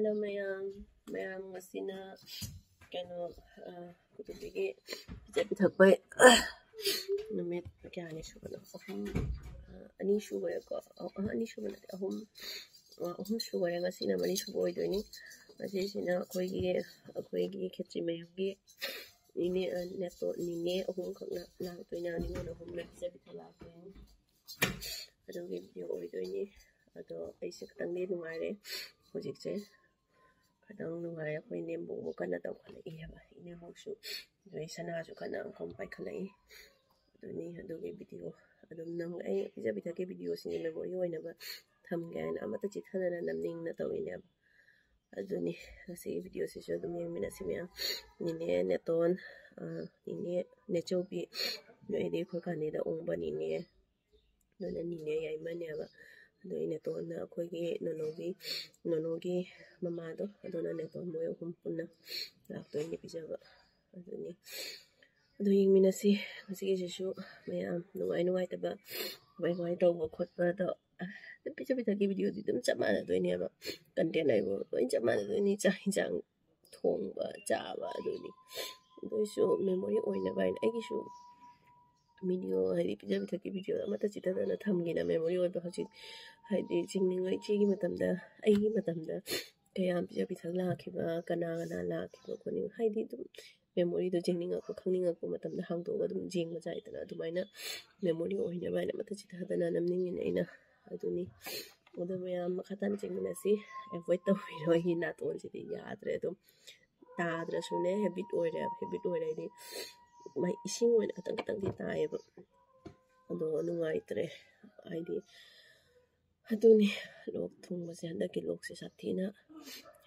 Hello mayam ngasina kano kutubigi pijabi thakpai numit kya ni shubano ani shubare ko ani shubane ahum shubare ngasina mani shuboi doini asina akoigi khetri mayamgi ini neto nine ahum khakna la toina ni no ahum na pijabi thala ko adogi video oi doini ado aise katang ni nungaire hojikse kadang nungai akoi nembo kana taw khalai haba ine hoksu doi sana ju kana kom pai khalai adoni adogi video adum nang ai pijabi thake video sing memory oina ba tham gan amata chithana namning na tawina adoni asi video se jo dum yemina simya nine neton nine nechobi no ede ko kanida ongba nine nona nine yai mane ba do ine to na akoigi nonogi mama do adona ne to moyo kumpunna la to ine pijaba adoni do yingmina si masigi jesu mayam nuai taba bai to bo khotba do pijabi thaki video di dum chama do ine ba content ai bo to chama do ni chang thong ba cha ba do ni do su memory oina ba ai gi su video hai pijabi thaki video amata chita na thamgina memory oi ba haji haidi jingningai chigi matamda ai matamda kaya pijabi thakla khiba kana la khiba koni haidi dum memory do jingninga ko khangninga ko matamda hangdo ga dum jingma jai tana dumaina memory oina ba na mata chita dana namning ina ina aduni oda mayam khatan jingna si avoid to hi na ton si ya adre dum ta adra sune habit oira di mai ising oina katang di tae ba ado nungai tre aidi aduni lok thung ma se handa ki lok se sathina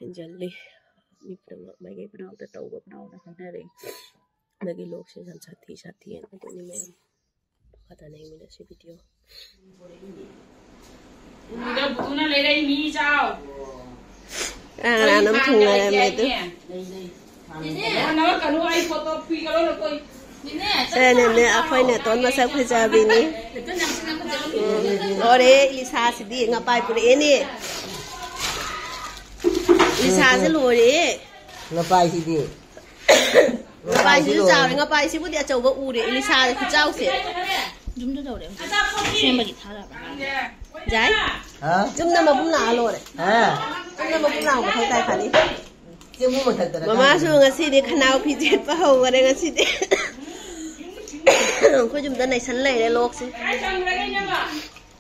enjalli mi prama mai ge prau ta tau ba prau da handa re nagi lok se jan sathi en aduni me kata nei mi da se video Udah butuna le dai mi chao nam thung la me tu ana ka nu ai photo phi ka lo koi ne akhoi ne ton ma sak phajabi ni ore Lisa sidi ngapai pure ni Lisa se lore ngapai sidi ngapai si chao ngapai si bu dia chau ba u de Lisa ku chau se Jum do de sem ba gi thala ba jai ha jum na ma bum na lo de ha jum na ma bum na ba thai tai khani jemu ma thak tara mama su ngasi de khanau phi jet pa ho gare ngasi de ko jum da nai san lai le lok se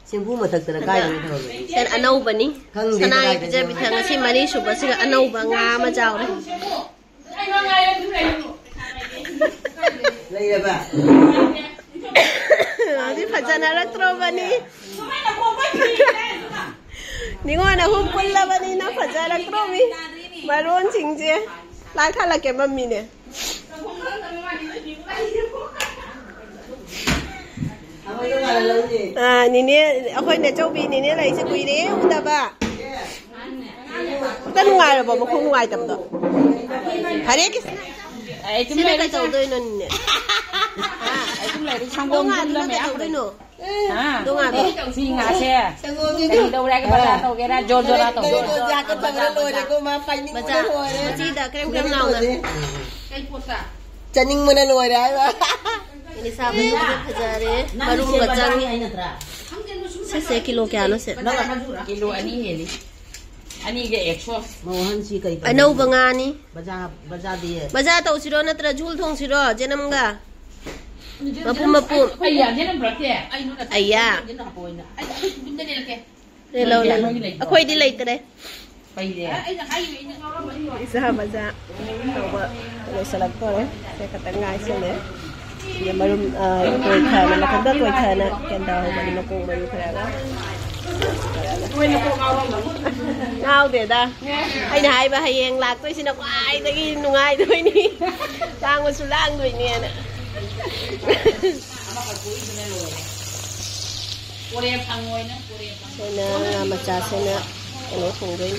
jemu ma thak tara kai ni thalo sen anau bani sana ai pije bi thang si mani su ba siga anau ba nga ma jaw le lai ba adi phajana rak tro bani ni ngona hum pulla bani na phajara tro mi maron chingje la khala ke mammi ne nini akhoi ne chau bi nini lai se kui re uda ba ta nungai ro ba mo khong nungai tam do hare ki ai tum le ka chau doi no ni ne ai tum lai sang gom tum la me doi no ha dong a si nga se cái đâu ra cái bala tàu cái ra jor ra tàu ja ka tang lo de ko ma pai ni ba cha chi da krem nào na cái posa chaning mo na lo ra ba ini sabi ko phajare marum ga chang se kilo kya no se kilo ani heli ani ge 100 mohan si kai anau banga ni baja to siro natra jul thong siro jenam ga mapu ai ya ne nam rakte aya ne na poina ai dum de ne ke le lo la akhoi di lai tare pai de isa baja to ba lo salak to le se katangai se le ya marum koi khana la khanda koi khana kenda ho bani ma ko maru khara koi na ko ngau de da ai na hai ba hayeng lak toi sina kwai tagi nungai doi ni tang mo sulang doi ni na Korea pangoi na Korea pang sena nga macha sena ano thong doi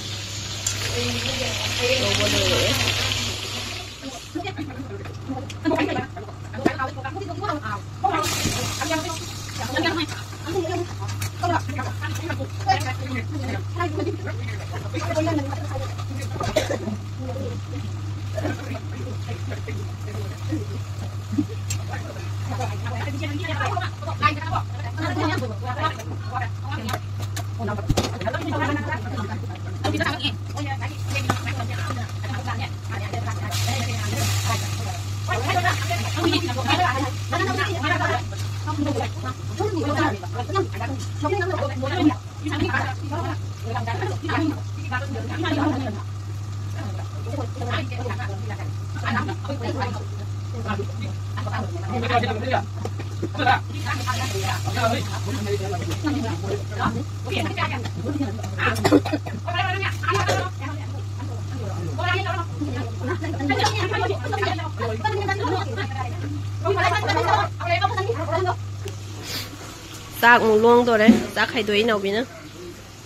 Tạc một luông rồi đấy, tạc hay đuổi nào bị nữa,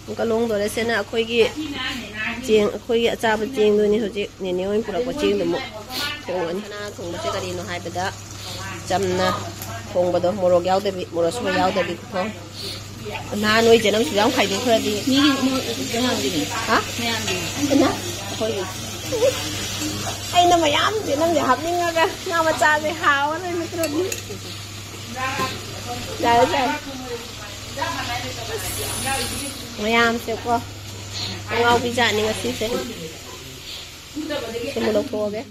một cái luông rồi đấy xem nào khơi kia, chiên khơi kia cha bữa chiên rồi nè thôi chứ, nè nếu anh phụ được có chiên được một, thùng anh na thùng bữa cái đi nó hai bữa đó, chấm na, thùng bữa đó mua rau để bị, mua rau rau để bị không, na nuôi chỉ nó chỉ giống hay được thôi đi, hả? Anh na, khơi gì? Anh nó mày ăn thì nó giờ học nhưng mà nào mà cha thì hào nó mới được đi. Trời ơi Mayam siapa? Ngau bija ni ngasih saya. Semua loko ke?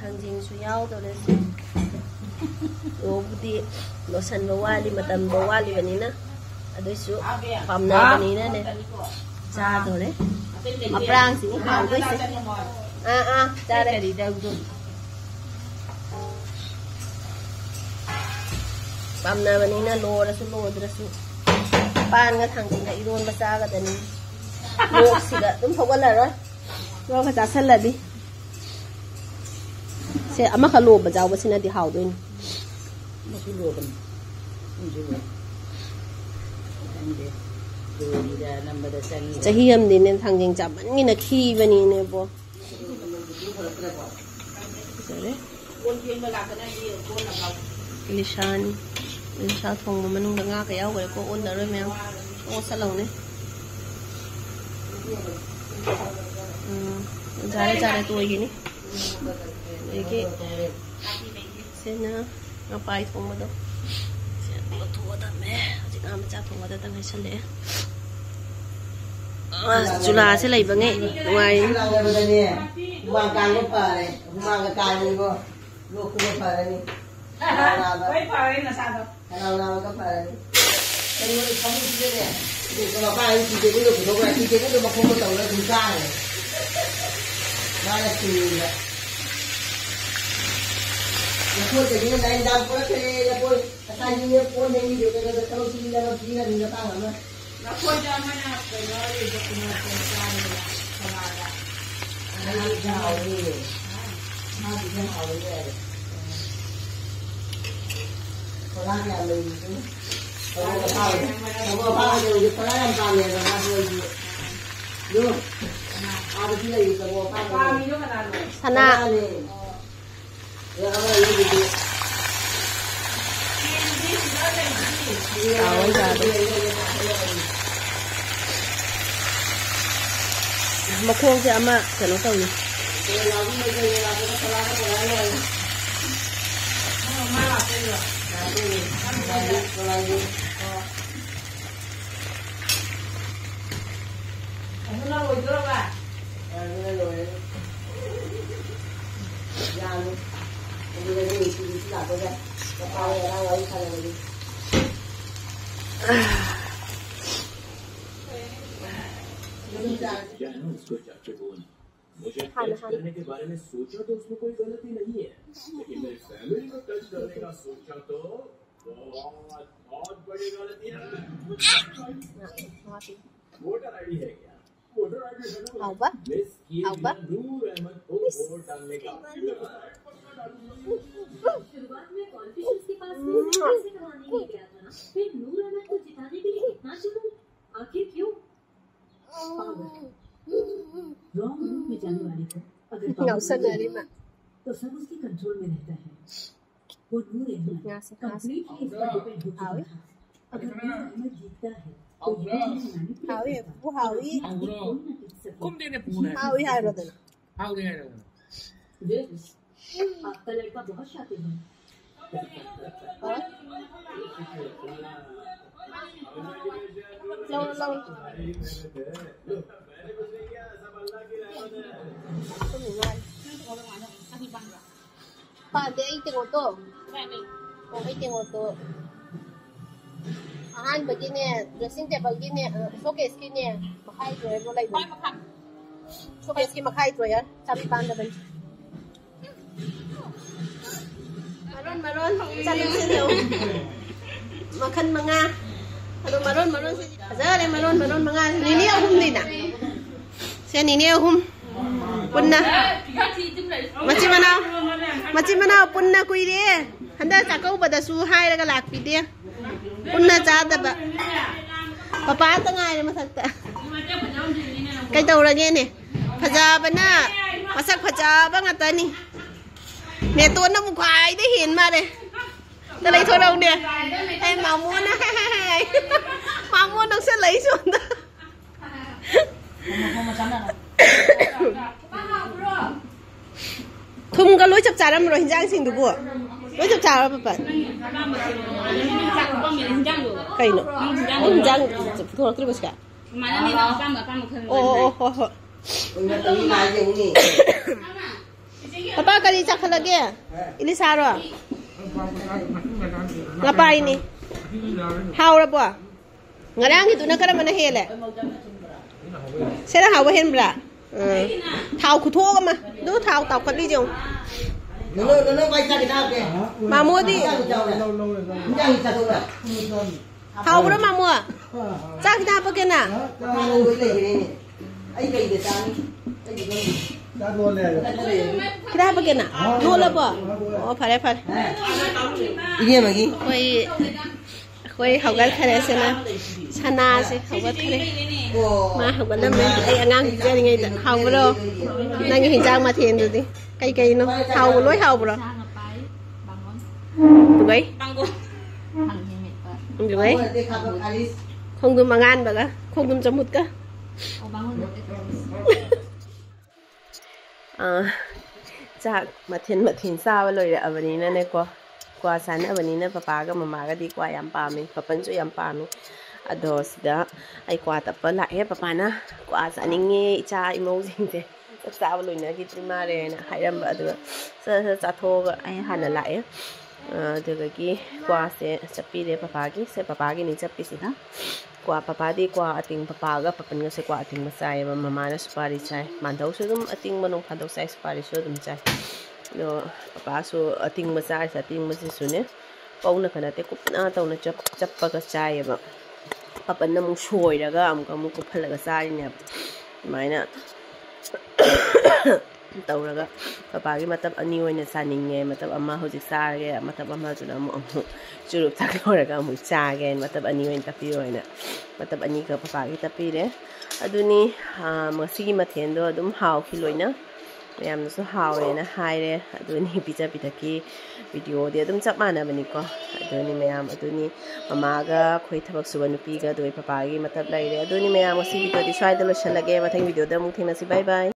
Thằng Jing Suyao tu deh. Budi losan bawali matan bawali banina ada su pamna banina ne cha to le aprang si hal doi se cha le di dau du pamna banina lo rasu pan ga thang ting ga iron ba cha ga dani lok si ga dum phawal la rồi lo ka cha sal la di se ama kha lo ba jaw ba sina di haw doi ni Chahi ham din nên thằng Jing chạm vẫn như là khi bên này nè bố. Lisa thong mà mình đang ngã cái áo vậy cô ôn đã rồi mèo, ô sát lồng đấy. Ra đây tôi gì nè, cái xem nào. Ngapai thong mo do siya tuwa da me ajik am cha thong da tang hai le chula se lai bange ngoài mang càng có phở này mang cái càng này cô luộc cái phở này Quay phở đây là sao đâu? nào có phở này cái này không có gì đấy để cho bà ấy chỉ cái được của nó chỉ cái được mà không có tàu là chúng ta này đây là gì vậy? Aku jadi lain dah pun kerja pun tadi ni pun yang ni dia kata kalau sini dah sini dah dia tahu mana. Aku jangan apa lagi dia punya pesan selada. Ini jauh ni. Ini jauh ni. Kalau ni ada ni. Kalau tahu, kalau tahu dia kalau yang tahu dia dah tahu. Yo. Ada sini lagi kalau tahu. Kami juga kan ada. Sana. Mà khô chứ ama cho nó tàu gì? सोचा चुकून मुझे touch करने के बारे में सोचा तो उसमें कोई गलती नहीं है लेकिन मेरी फैमिली को टच करने का सोचा तो बहुत बड़ी गलती है वोटर आईडी है क्या वोटर आईडी नूर अहमद को वोट डालने का शुरुआत में कॉन्फिडेंस के पास कैसे करवाने नहीं गया था फिर नूर अहमद को जिताने के लिए इतना जुनून आखिर क्यों रॉन्ग रूट में जाने वाले को अगर तो सब उसके कंट्रोल में रहता है वो नूर अहमद कंप्लीटली इस पर डिपेंड होता है हावी वो हावी हावी हाय रदन आपका लड़का बहुत शातिर है। पादे आई तेगो तो ओ आई तेगो तो आहान बगिने ड्रेसिंग टेबल गिने शोकेस गिने मखाई जो रो लाई शोकेस की मखाई जो यार चाबी पान दबन maron chalo sino makan mga ano maron azare maron mga nini ahum dina siya nini ahum punna machi mana punna kuire handa sakau bada su hai raga lakpi de punna cha da ba papa ta ngai ne masakta kai taurage ne phajabana masak phajaba ngatani nè tôi nó một khoai đấy hiền mà đây ta lấy thôi đâu nè em mà mua nó mà mua nó sẽ lấy xuống đó thùng có lối chập chả lắm rồi hình dáng xinh được bùa lối chập chả lắm bạn cây nữa hình dáng thôi cái gì cả ô Papa kali cak lagi ya? Ini saro. Ngapain ini? Haura buah. Ngarang itu nak kerana mana hele? Saya dah hawa hen bela. Tahu kutu kama? Du tahu kali jom. Nó quay ra cái nào kìa. Mamu di. Tahu berapa mamu? Cak kita apa kena? Kita apa kena? Nol apa? Oh, pare. Ini apa lagi? Koi hawgal khare se na sana se hawgal khare ma hawgal lam ai angang je ni ngai hawbro nang hinjang ma thien du di kai no haw loi haw bro dugai dugai không du mangan ba ga không du chamut kaจากมาเทียนซาไปเลยอะวันนี้นะเนี่ยกว่าฉันวันนี้นะป้ากับมาก็ดีกว่ายำปลามีป้าเป็นช่วยยำปลามีอะดอสเดะไอ้กว่าแต่เปิดละเฮ้ป้านะกว่าฉันยังงี้จ้าอีโมจริงเด้จะสาวเลยนะคิดมาเลยนะให้ยำแบบดูจะโทรก็ไอ้หันละเดี๋ยวกี้กว่าเสจะปีเดียป้ากี้เสป้ากี้นี่จะปีสินะกว่าป้าดีกว่าอติงป้าก็ป้าเป็นก็เสกว่าอติงมาใส่มานะสุปาริชัยมันเท่าสุดอติงมันองพันเท่าใส่สุปาริชัยดุมใจเนาะป้าสูอติงมาใส่อติงมาสิสุเนี่ยป้าเนี่ยขนาดเด็กกุ๊บน่าเท่านั้นจับปากก็ใส่แบบป้าเป็นน้ำมันช่วยแล้วก็มุกกุ๊บพลังก็ใส่เนี่ยไม่นะเต่าแล้วก็ป้าที่มาตับอันนี้ไว้เนี่ยสานิงเงี้ยมาตับอาม่าเขาจะซาแกมาตับอาม่าจุดนั้นจุดทักเราแล้วก็มุชาแกมาตับอันนี้ไว้ตับพี่ไว้เนี่ยมาตับอันนี้ก็ป้าที่ตับพี่เลยอันนี้มาสิ่งมาเทียนด้วยดุมหาวคิดเลยนะพยายามจะหาวเลยนะหายเลยอันนี้พิจารณาที่วิดีโอเดี๋ยวดุมจับมานะวันนี้ก็อันนี้พยายามอันนี้มาก็คุยทับสุวรรณปีก็ด้วยป้าที่มาตับเลยอันนี้พยายามมาสิ่งวิดีโอที่ช่วยตลอดฉันละแกมาทั้งวิดีโอเดิมมุกทิ้งนะสิบายบาย